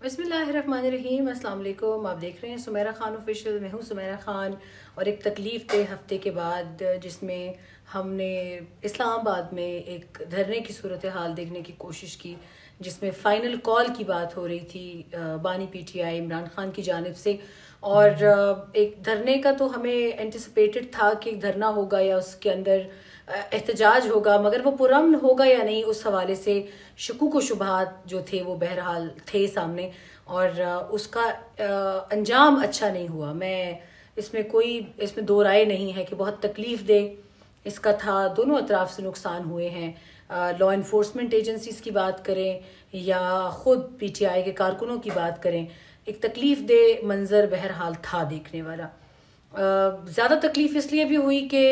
बिस्मिल्लाहिर्रहमानिर्रहीम, अस्सलाम वालेकुम। आप देख रहे हैं सुमेरा खान ऑफिशियल। मैं हूँ सुमेरा खान और एक तकलीफ़ दे हफ्ते के बाद जिसमें हमने इस्लामाबाद में एक धरने की सूरत हाल देखने की कोशिश की, जिसमें फ़ाइनल कॉल की बात हो रही थी बानी पीटीआई इमरान खान की जानिब से। और एक धरने का तो हमें एंटिसिपेटेड था कि एक धरना होगा या उसके अंदर एहतजाज होगा, मगर वो पुरअमन होगा या नहीं उस हवाले से शकूक व शुबहात जो थे वो बहरहाल थे सामने, और उसका अंजाम अच्छा नहीं हुआ। इसमें दो राय नहीं है कि बहुत तकलीफ दे इसका था। दोनों अतराफ से नुकसान हुए हैं। लॉ इन्फोर्समेंट एजेंसीज की बात करें या ख़ुद पीटीआई के कारकुनों की बात करें, एक तकलीफ दे मंजर बहरहाल था देखने वाला। ज़्यादा तकलीफ इसलिए भी हुई कि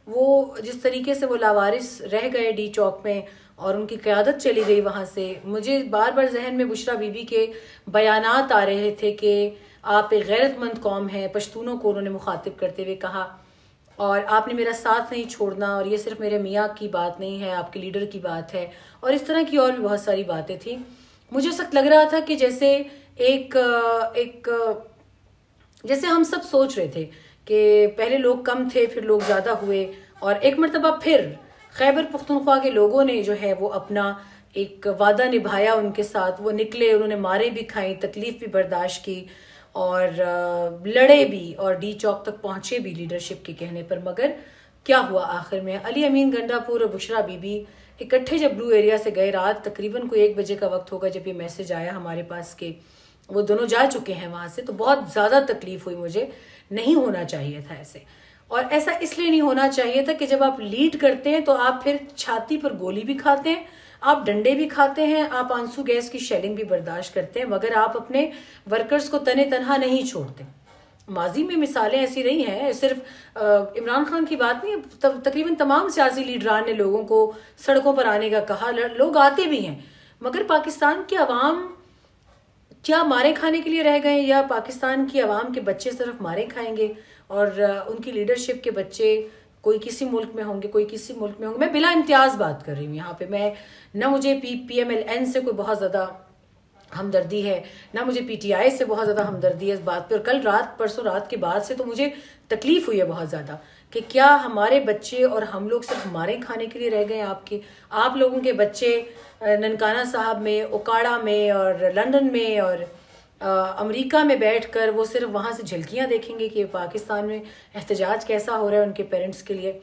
वो जिस तरीके से वो लावारिस रह गए डी चौक में और उनकी क़यादत चली गई वहाँ से। मुझे बार बार जहन में बुशरा बीबी के बयानात आ रहे थे कि आप एक गैरतमंद कौम हैं, पश्तूनों को उन्होंने मुखातिब करते हुए कहा, और आपने मेरा साथ नहीं छोड़ना, और ये सिर्फ मेरे मियाँ की बात नहीं है, आपके लीडर की बात है, और इस तरह की और भी बहुत सारी बातें थी। मुझे सख्त लग रहा था कि जैसे हम सब सोच रहे थे कि पहले लोग कम थे, फिर लोग ज़्यादा हुए, और एक मरतबा फिर खैबर पख्तूनख्वा के लोगों ने जो है वो अपना एक वादा निभाया उनके साथ। वो निकले, उन्होंने मारे भी खाई, तकलीफ भी बर्दाश्त की, और लड़े भी, और डी चौक तक पहुंचे भी लीडरशिप के कहने पर। मगर क्या हुआ आखिर में? अली अमीन गंडापुर और बुशरा बीबी इकट्ठे जब ब्लू एरिया से गए, रात तकरीबन कोई 1 बजे का वक्त होगा जब ये मैसेज आया हमारे पास कि वो दोनों जा चुके हैं वहां से, तो बहुत ज़्यादा तकलीफ हुई मुझे। नहीं होना चाहिए था ऐसे, और ऐसा इसलिए नहीं होना चाहिए था कि जब आप लीड करते हैं तो आप फिर छाती पर गोली भी खाते हैं, आप डंडे भी खाते हैं, आप आंसू गैस की शेलिंग भी बर्दाश्त करते हैं, मगर आप अपने वर्कर्स को तने तनहा नहीं छोड़ते। माजी में मिसालें ऐसी रही हैं, सिर्फ इमरान खान की बात नहीं, तकरीबन तमाम सियासी लीडरान ने लोगों को सड़कों पर आने का कहा, लोग आते भी हैं, मगर पाकिस्तान की आवाम क्या मारे खाने के लिए रह गए, या पाकिस्तान की आवाम के बच्चे सिर्फ मारे खाएंगे और उनकी लीडरशिप के बच्चे कोई किसी मुल्क में होंगे, कोई किसी मुल्क में होंगे। मैं बिला इम्तियाज बात कर रही हूँ यहाँ पे। मैं न मुझे PMLN से कोई बहुत ज़्यादा हमदर्दी है, ना मुझे PTI से बहुत ज़्यादा हमदर्दी है इस बात पे। और कल रात, परसों रात के बाद से तो मुझे तकलीफ हुई है बहुत ज़्यादा कि क्या हमारे बच्चे और हम लोग सिर्फ मारे खाने के लिए रह गए। आप लोगों के बच्चे ननकाना साहब में, ओकाड़ा में, और लंदन में, और अमेरिका में बैठकर वो सिर्फ वहाँ से झलकियाँ देखेंगे कि पाकिस्तान में एहतजाज कैसा हो रहा है उनके पेरेंट्स के लिए।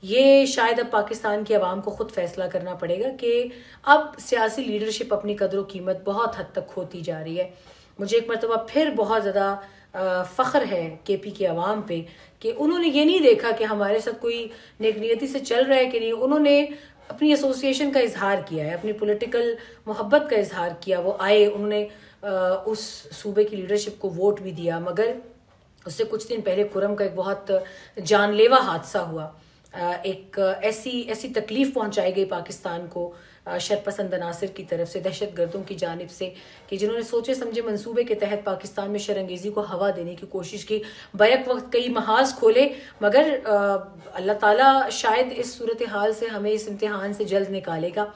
ये शायद अब पाकिस्तान की आवाम को खुद फैसला करना पड़ेगा कि अब सियासी लीडरशिप अपनी कदर व कीमत बहुत हद तक खोती जा रही है। मुझे एक मरतबा फिर बहुत ज़्यादा फ़ख्र है KP की आवाम पे कि उन्होंने ये नहीं देखा कि हमारे साथ कोई नेकनियती से चल रहा है कि नहीं। उन्होंने अपनी एसोसिएशन का इजहार किया है, अपनी पॉलिटिकल मोहब्बत का इजहार किया। वो आए, उन्होंने उस सूबे की लीडरशिप को वोट भी दिया, मगर उससे कुछ दिन पहले कुरम का एक बहुत जानलेवा हादसा हुआ। एक ऐसी तकलीफ पहुंचाई गई पाकिस्तान को शरपसंद अनासिर की तरफ से, दहशत गर्दों की जानिब से, कि जिन्होंने सोचे समझे मंसूबे के तहत पाकिस्तान में शरंगेज़ी को हवा देने की कोशिश की। बैक वक्त कई महाज खोले, मगर अल्लाह ताला शायद इस सूरत हाल से हमें इस इम्तिहान से जल्द निकालेगा।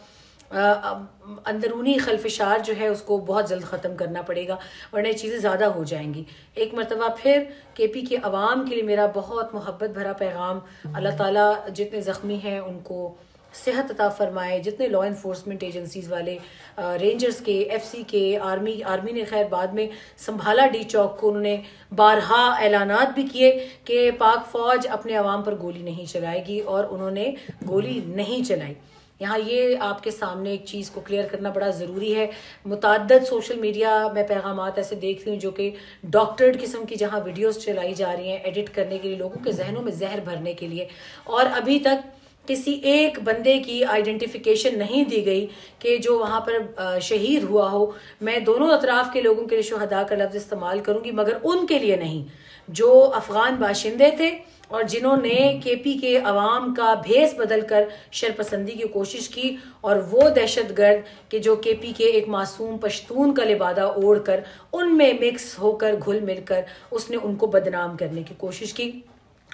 अंदरूनी खलफिशार जो है उसको बहुत जल्द ख़त्म करना पड़ेगा, वरना चीज़ें ज़्यादा हो जाएंगी। एक मरतबा फिर KP के अवाम के लिए मेरा बहुत मोहब्बत भरा पैगाम, अल्लाह ताला जितने ज़ख्मी हैं उनको सेहत अता फरमाए, जितने लॉ इन्फोर्समेंट एजेंसीज़ वाले, रेंजर्स के, FC के, आर्मी ने खैर बाद में संभाला डी चौक को। उन्होंने बारहा ऐलानात भी किए कि पाक फ़ौज अपने अवाम पर गोली नहीं चलाएगी, और उन्होंने गोली नहीं चलाई। यहाँ ये आपके सामने एक चीज़ को क्लियर करना बड़ा ज़रूरी है। मुतअद्दिद सोशल मीडिया में पैगामात ऐसे देखती हूँ जो कि डॉक्टर्ड किस्म की, जहाँ वीडियोस चलाई जा रही हैं एडिट करने के लिए, लोगों के जहनों में जहर भरने के लिए, और अभी तक किसी एक बंदे की आइडेंटिफिकेशन नहीं दी गई कि जो वहाँ पर शहीद हुआ हो। मैं दोनों अतराफ़ के लोगों के लिए शुहदा का लफ्ज़ इस्तेमाल करूँगी, मगर उनके लिए नहीं जो अफ़गान बाशिंदे थे और जिन्होंने KP के अवाम का भेस बदल कर शरपसंदी की कोशिश की, और वो दहशतगर्द कि जो KP के एक मासूम पश्तून का लिबादा ओढ़ कर उनमें मिक्स होकर घुल मिलकर उसने उनको बदनाम करने की कोशिश की।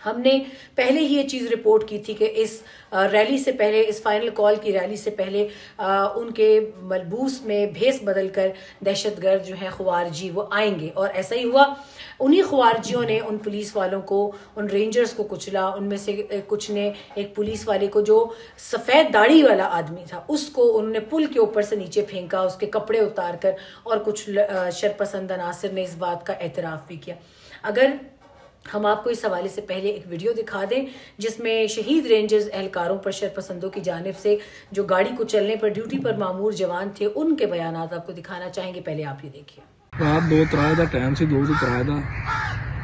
हमने पहले ही ये चीज़ रिपोर्ट की थी कि इस रैली से पहले, इस फाइनल कॉल की रैली से पहले उनके मलबूस में भेस बदलकर दहशतगर्द जो हैं ख्वारजी वो आएंगे, और ऐसा ही हुआ। उन्हीं ख्वारजियों ने उन पुलिस वालों को, उन रेंजर्स को कुचला। उनमें से कुछ ने एक पुलिस वाले को, जो सफ़ेद दाढ़ी वाला आदमी था, उसको उन्होंने पुल के ऊपर से नीचे फेंका, उसके कपड़े उतार कर, और कुछ शरपसंद अनासर ने इस बात का एतराफ़ भी किया। अगर हम आपको इस हवाले से पहले एक वीडियो दिखा दें जिसमें शहीद रेंजर्स एहलकारों पर शरपसंदों की जानिब से जो गाड़ी को चलने पर ड्यूटी पर मामूर जवान थे, उनके बयानात आपको दिखाना चाहेंगे। पहले आप ये देखिए। रात 2-3 ਦਾ ਟਾਈਮ ਸੀ, 2 ਤੋਂ 3 ਦਾ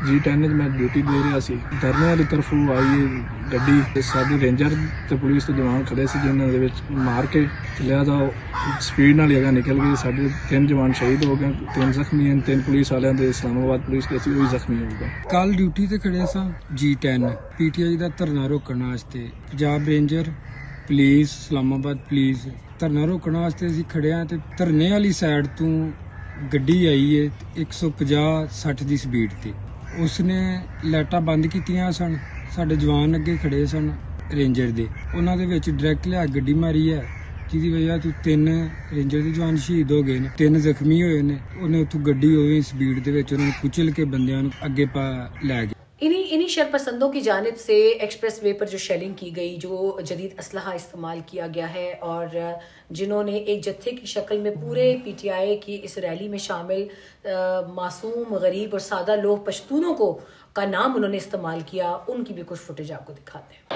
G10 'ਚ ਮੈਂ ਡਿਊਟੀ ਦੇ ਰਿਹਾ ਸੀ। ਧਰਨੇ ਵਾਲੀ ਤਰਫੋਂ ਆਈ ਗੱਡੀ ਤੇ ਸਾਡੀ ਰੇਂਜਰ ਤੇ ਪੁਲਿਸ ਦੇ ਜਵਾਨ ਖੜੇ ਸੀ, ਜਿਨ੍ਹਾਂ ਦੇ ਵਿੱਚ ਮਾਰ ਕੇ ਲਿਆ ਤਾਂ ਸਪੀਡ ਨਾਲ ਜਗ੍ਹਾ ਨਿਕਲ ਗਈ। ਸਾਡੇ 3 ਜਵਾਨ ਸ਼ਹੀਦ ਹੋ ਗਏ, 3 ਜ਼ਖਮੀ ਹਨ। 3 ਪੁਲਿਸ ਵਾਲਿਆਂ ਦੇ ਇਸਲਾਮਾਬਾਦ ਪੁਲਿਸ ਦੇ ਸੀ, ਉਹ ਵੀ ਜ਼ਖਮੀ ਹੋ ਗਏ। ਕੱਲ ਡਿਊਟੀ ਤੇ ਖੜੇ ਸਾਂ G10 PTI ਦਾ ਧਰਨਾ ਰੋਕਣ ਵਾਸਤੇ। Punjab ranger police, Islamabad police ਧਰਨਾ ਰੋਕਣ ਵਾਸਤੇ ਅਸੀਂ ਖੜੇ ਆ, ਤੇ ਧਰਨੇ ਵਾਲੀ ਸਾਈਡ ਤੋਂ ਗੱਡੀ ਆਈ ਹੈ 150-60 ਦੀ ਸਪੀਡ ਤੇ। ਉਸਨੇ ਲਾਈਟਾਂ ਬੰਦ ਕੀਤੀਆਂ ਸਨ। ਸਾਡੇ ਜਵਾਨ ਅੱਗੇ ਖੜੇ ਸਨ ਰੇਂਜਰ ਦੇ, ਉਹਨਾਂ ਦੇ ਵਿੱਚ ਡਾਇਰੈਕਟ ਲਿਆ ਗੱਡੀ ਮਾਰੀ ਹੈ, ਜਿਹਦੀ ਵਜ੍ਹਾ ਤੋਂ 3 ਰੇਂਜਰ ਦੇ ਜਵਾਨ ਸ਼ਹੀਦ ਹੋ ਗਏ ਨੇ, 3 ਜ਼ਖਮੀ ਹੋਏ ਨੇ। ਉਹਨੇ ਉੱਥੋਂ ਗੱਡੀ ਹੋਈ ਸਪੀਡ ਦੇ ਵਿੱਚ ਉਹਨਾਂ ਨੂੰ ਕੁਚਲ ਕੇ ਬੰਦਿਆਂ ਨੂੰ ਅੱਗੇ ਲੈ ਗਿਆ। इन्हीं शरपसंदों की जानिब से एक्सप्रेस वे पर जो शेलिंग की गई, जो जदीद असलहा इस्तेमाल किया गया है, और जिन्होंने एक जत्थे की शक्ल में पूरे PTI की इस रैली में शामिल मासूम, गरीब और सादा लोग पश्तूनों का नाम उन्होंने इस्तेमाल किया, उनकी भी कुछ फुटेज आपको दिखाते हैं।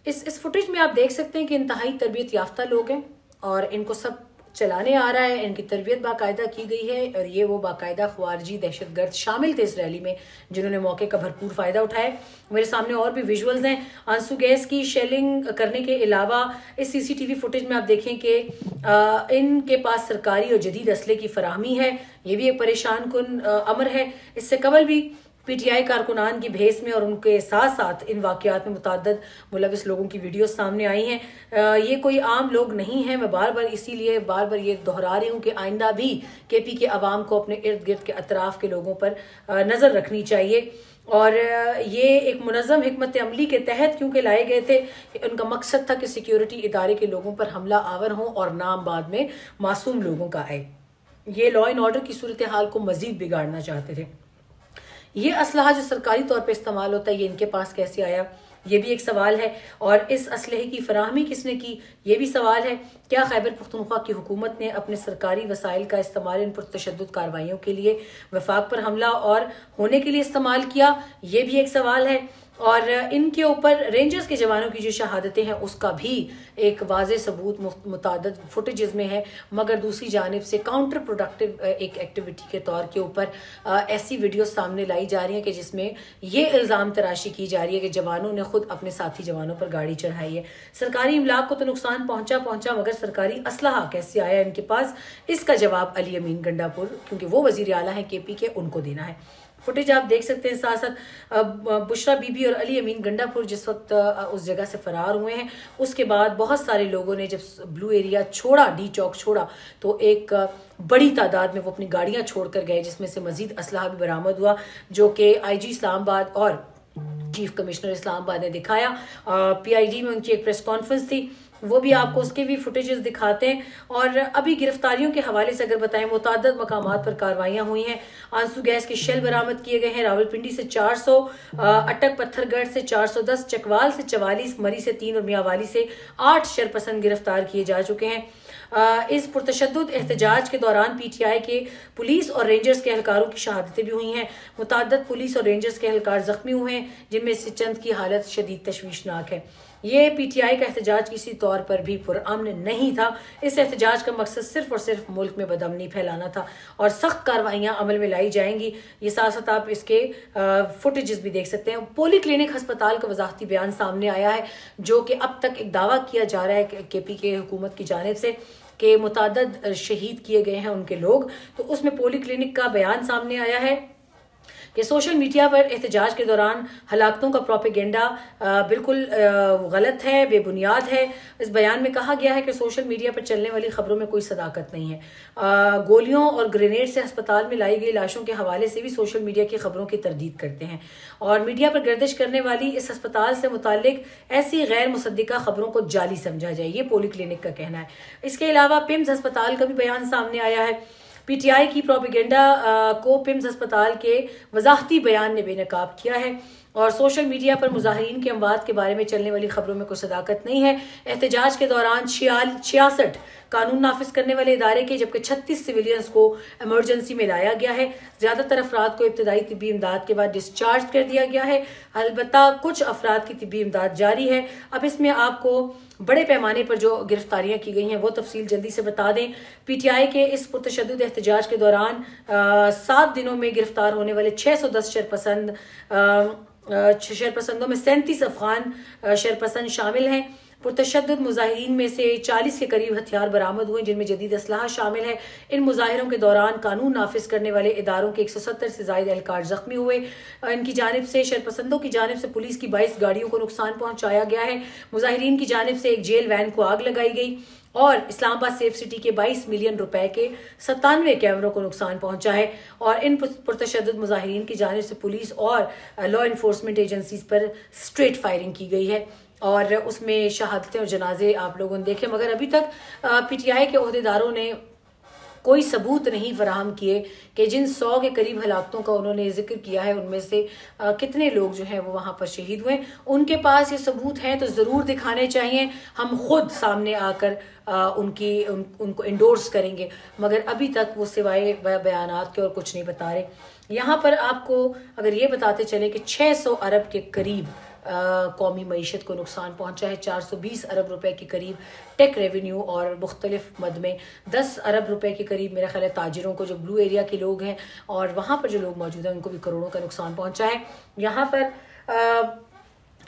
इस फुटेज में आप देख सकते हैं कि इंतहाई तरबियत याफ्ता लोग हैं, और इनको सब चलाने आ रहा है। इनकी तरबियत बाकायदा की गई है, और ये वो बाकायदा ख्वारजी दहशतगर्द शामिल थे इस रैली में, जिन्होंने मौके का भरपूर फ़ायदा उठाया। मेरे सामने और भी विजुअल्स हैं आंसू गैस की शेलिंग करने के अलावा। इस CCTV फुटेज में आप देखें कि इनके पास सरकारी और जदीद असले की फराहमी है। ये भी एक परेशान कुन अमर है। इससे कबल भी PTI कारकुनान की भेस में और उनके साथ साथ इन वाक़यात में मुतअद्दिद मुलविस लोगों की वीडियो सामने आई हैं। ये कोई आम लोग नहीं हैं। मैं इसीलिए बार बार ये दोहरा रही हूँ कि आइंदा भी KP के अवाम को अपने इर्द गिर्द के अतराफ़ के लोगों पर नज़र रखनी चाहिए। और ये एक मुनज़्ज़म हिकमत अमली के तहत क्योंकि लाए गए थे, उनका मकसद था कि सिक्योरिटी इदारे के लोगों पर हमला आवर हो और नाम बाद में मासूम लोगों का आए। ये लॉ एंड ऑर्डर की सूरत हाल को मज़ीद बिगाड़ना चाहते थे। ये असलहा जो सरकारी तौर पे इस्तेमाल होता है, ये इनके पास कैसे आया, ये भी एक सवाल है। और इस असलहे की फराहमी किसने की, ये भी सवाल है। क्या खैबर पख्तूनख्वा की हुकूमत ने अपने सरकारी वसाइल का इस्तेमाल इन पर तशद्दुद कार्रवाइयों के लिए, वफाक पर हमला और होने के लिए इस्तेमाल किया, ये भी एक सवाल है। और इनके ऊपर रेंजर्स के जवानों की जो शहादतें हैं उसका भी एक वाज़े सबूत मुतादद फुटेजेस में है, मगर दूसरी जानिब से काउंटर प्रोडक्टिव एक एक्टिविटी के तौर के ऊपर ऐसी वीडियो सामने लाई जा रही है कि जिसमें ये इल्ज़ाम तराशी की जा रही है कि जवानों ने खुद अपने साथी जवानों पर गाड़ी चढ़ाई है। सरकारी इमलाक को तो नुकसान पहुंचा, मगर सरकारी असलहा कैसे आया इनके पास, इसका जवाब अली अमीन गंडापुर, क्योंकि वो वज़ीर आला हैं KP के, उनको देना है। फुटेज आप देख सकते हैं। साथ साथ बुशरा बीबी और अली अमीन गंडापुर जिस वक्त उस जगह से फरार हुए हैं, उसके बाद बहुत सारे लोगों ने जब ब्लू एरिया छोड़ा, D चौक छोड़ा, तो एक बड़ी तादाद में वो अपनी गाड़ियां छोड़ कर गए, जिसमें से मजीद असलहा भी बरामद हुआ, जो कि IG इस्लामाबाद और चीफ कमिश्नर इस्लामाबाद ने दिखाया। PID में उनकी एक प्रेस कॉन्फ्रेंस थी, वो भी आपको उसके भी फुटेजेस दिखाते हैं। और अभी गिरफ्तारियों के हवाले से अगर बताएं, मुतादद मकामात पर कार्रवाइयां हुई हैं। आंसू गैस के शेल बरामद किए गए हैं। रावलपिंडी से 400, अटक पत्थरगढ़ से 410, चकवाल से 44, मरी से 3 और मियावाली से 8 शरपसंद गिरफ्तार किए जा चुके हैं। इस पुरतशद्दुद एहतजाज के दौरान पीटीआई के पुलिस और रेंजर्स के एहलकारों की शहादतें भी हुई हैं। मुताद्दद पुलिस और रेंजर्स के एहलकार जख्मी हुए हैं, जिनमें से चंद की हालत शदीद तशवीशनाक है। ये पीटीआई का एहतजाज किसी तौर पर भी पुरअमन नहीं था। इस एहतजाज का मकसद सिर्फ और सिर्फ मुल्क में बदअमनी फैलाना था और सख्त कार्रवाइयां अमल में लाई जाएंगी। ये साथ साथ आप इसके फुटेजेस भी देख सकते हैं। पोली क्लिनिक अस्पताल का वजाहती बयान सामने आया है, जो कि अब तक एक दावा किया जा रहा है केपी के हुकूमत की जानिब से कि मुतादद शहीद किए गए हैं उनके लोग। तो उसमें पोली क्लिनिक का बयान सामने आया है कि सोशल मीडिया पर एहतजाज के दौरान हलाकतों का प्रोपेगेंडा बिल्कुल गलत है, बेबुनियाद है। इस बयान में कहा गया है कि सोशल मीडिया पर चलने वाली खबरों में कोई सदाकत नहीं है। गोलियों और ग्रेनेड से अस्पताल में लाई गई लाशों के हवाले से भी सोशल मीडिया की खबरों की तरदीद करते हैं और मीडिया पर गर्दिश करने वाली इस अस्पताल से मुताल्लिक ऐसी गैर मुसद्दिका खबरों को जाली समझा जाए, ये पोली क्लिनिक का कहना है। इसके अलावा पिम्स अस्पताल का भी बयान सामने आया है। पीटीआई की प्रोपेगेंडा को पिम्स अस्पताल के वजाहती बयान ने बेनकाब किया है और सोशल मीडिया पर मुजाहिरीन के अमवात के बारे में चलने वाली खबरों में कोई सदाकत नहीं है। एहतजाज के दौरान 66 कानून नाफिज करने वाले इदारे के, जबकि 36 सिविलियंस को इमरजेंसी में लाया गया है। ज्यादातर अफराद को इब्तदाई तिब्बी इमदाद के बाद डिस्चार्ज कर दिया गया है। अलबत्ता कुछ अफराद की तिब्बी इमदाद जारी है। अब इसमें आपको बड़े पैमाने पर जो गिरफ्तारियां की गई हैं वो तफसील जल्दी से बता दें। पीटीआई के इस पुरतशद्दुद एहतजाज के दौरान 7 दिनों में गिरफ्तार होने वाले 610 शरपसंदों में 37 अफगान शरपसंद शामिल हैं। पुरतशद्दुद मुजाहिरीन में से 40 के करीब हथियार बरामद हुए, जिनमें जदीद असलाह शामिल है। इन मुजाहिरों के दौरान कानून नाफिज करने वाले इदारों के 170 से ज्यादा एहलकार जख्मी हुए। इनकी जानिब से शरपसंदों की जानिब से पुलिस की 22 गाड़ियों को नुकसान पहुंचाया गया है। मुजाहिरीन की जानिब से एक जेल वैन को आग लगाई गई और इस्लामाबाद सेफ सिटी के 22 मिलियन रुपए के 97 कैमरों को नुकसान पहुंचा है। और इन पुरतशद्दुद मुजाहिरीन की जानिब से पुलिस और लॉ इन्फोर्समेंट एजेंसीज पर स्ट्रेट फायरिंग की गई है और उसमें शहादतें और जनाजे आप लोगों ने देखे। मगर अभी तक पीटीआई के ओहदेदारों ने कोई सबूत नहीं फराहम किए कि जिन 100 के करीब हलाकतों का उन्होंने जिक्र किया है उनमें से कितने लोग जो हैं वो वहाँ पर शहीद हुए। उनके पास ये सबूत हैं तो ज़रूर दिखाने चाहिए। हम खुद सामने आकर उनको इंडोर्स करेंगे, मगर अभी तक वो सिवाय बयानात के और कुछ नहीं बता रहे। यहाँ पर आपको अगर ये बताते चले कि 600 अरब के करीब कौमी मईशत को नुकसान पहुंचा है। 420 अरब रुपए के करीब टेक रेवेन्यू और मुख्तलिफ मद में 10 अरब रुपए के करीब मेरा ख्याल है ताजिरों को, जो ब्लू एरिया के लोग हैं और वहाँ पर जो लोग मौजूद हैं उनको भी करोड़ों का नुकसान पहुंचा है। यहाँ पर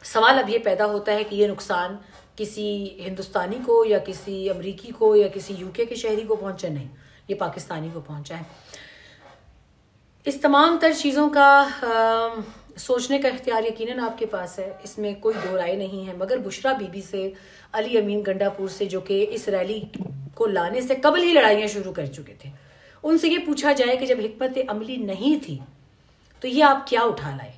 सवाल अब ये पैदा होता है कि ये नुकसान किसी हिंदुस्तानी को या किसी अमरीकी को या किसी यूके के शहरी को पहुंचा, नहीं, ये पाकिस्तानी को पहुंचा है। इस तमाम तर चीज़ों का सोचने का इख्तियार यकीनन आपके पास है, इसमें कोई दो राय नहीं है। मगर बुशरा बीबी से, अली अमीन गंडापुर से, जो कि इस रैली को लाने से कबल ही लड़ाइयाँ शुरू कर चुके थे, उनसे ये पूछा जाए कि जब हिकमत अमली नहीं थी तो ये आप क्या उठा लाए,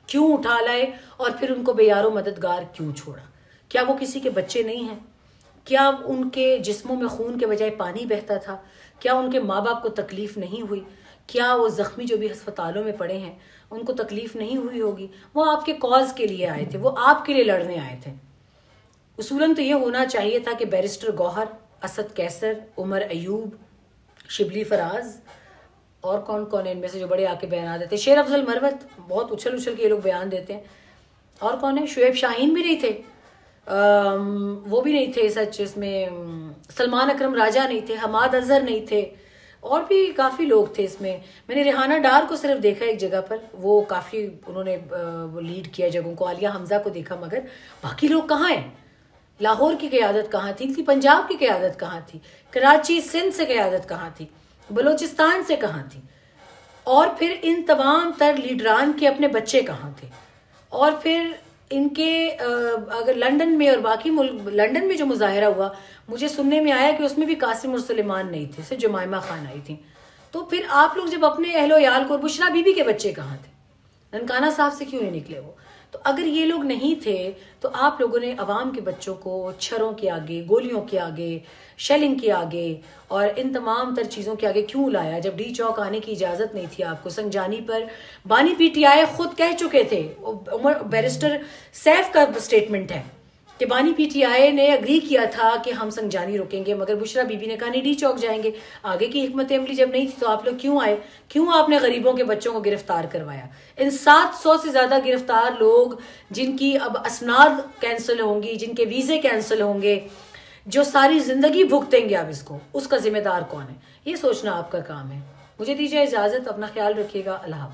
क्यों उठा लाए और फिर उनको बेयारो मददगार क्यों छोड़ा? क्या वो किसी के बच्चे नहीं हैं? क्या उनके जिस्मों में खून के बजाय पानी बहता था? क्या उनके माँ बाप को तकलीफ नहीं हुई? क्या वो जख्मी जो भी अस्पतालों में पड़े हैं उनको तकलीफ नहीं हुई होगी? वो आपके कॉज के लिए आए थे, वो आपके लिए लड़ने आए थे। उसूलन तो ये होना चाहिए था कि बैरिस्टर गौहर, असद कैसर, उमर अयूब, शिबली फराज और कौन कौन है इनमें से जो बड़े आके बयान देते, शेर अफजल मरवत, बहुत उछल उछल के ये लोग बयान देते हैं। और कौन है, शुएब शाहीन भी नहीं थे, वो भी नहीं थे सच, इसमें सलमान अकरम राजा नहीं थे, हमाद अजहर नहीं थे, और भी काफ़ी लोग थे इसमें। मैंने रिहाना डार को सिर्फ देखा एक जगह पर, वो काफ़ी उन्होंने लीड किया जगहों को। आलिया हमजा को देखा, मगर बाकी लोग कहाँ हैं? लाहौर की क़यादत कहाँ थी? पंजाब की क़यादत कहाँ थी? कराची सिंध से क़यादत कहाँ थी? बलूचिस्तान से कहाँ थी? और फिर इन तमाम तर लीडरान के अपने बच्चे कहाँ थे? और फिर इनके अगर लंदन में और बाकी मुल्क, लंदन में जो मुजाहिरा हुआ, मुझे सुनने में आया कि उसमें भी कासिम और सुलेमान नहीं थे, सिर्फ जमाइमा खान आई थी। तो फिर आप लोग जब अपने अहलो याल को, बुशरा बीबी के बच्चे कहाँ थे? ननकाना साहब से क्यों नहीं निकले वो? तो अगर ये लोग नहीं थे तो आप लोगों ने अवाम के बच्चों को छरों के आगे, गोलियों के आगे, शेलिंग के आगे और इन तमाम तर चीज़ों के आगे क्यों लाया, जब डी चौक आने की इजाज़त नहीं थी आपको। संजानी पर बानी पीटीआई खुद कह चुके थे, बैरिस्टर सैफ का स्टेटमेंट है कि बानी पीटीआई ने अग्री किया था कि हम संजानी रुकेंगे, मगर बुशरा बीबी ने कहा नहीं डी चौक जाएंगे। आगे की हिकमत अमली जब नहीं थी तो आप लोग क्यों आए? क्यों आपने गरीबों के बच्चों को गिरफ्तार करवाया? इन 700 से ज्यादा गिरफ्तार लोग जिनकी अब असनाद कैंसिल होंगी, जिनके वीजे कैंसिल होंगे, जो सारी जिंदगी भुगतेंगे अब इसको, उसका जिम्मेदार कौन है? ये सोचना आपका काम है। मुझे दीजिए इजाजत, अपना ख्याल रखिएगा। अल्लाह हाफ़िज़।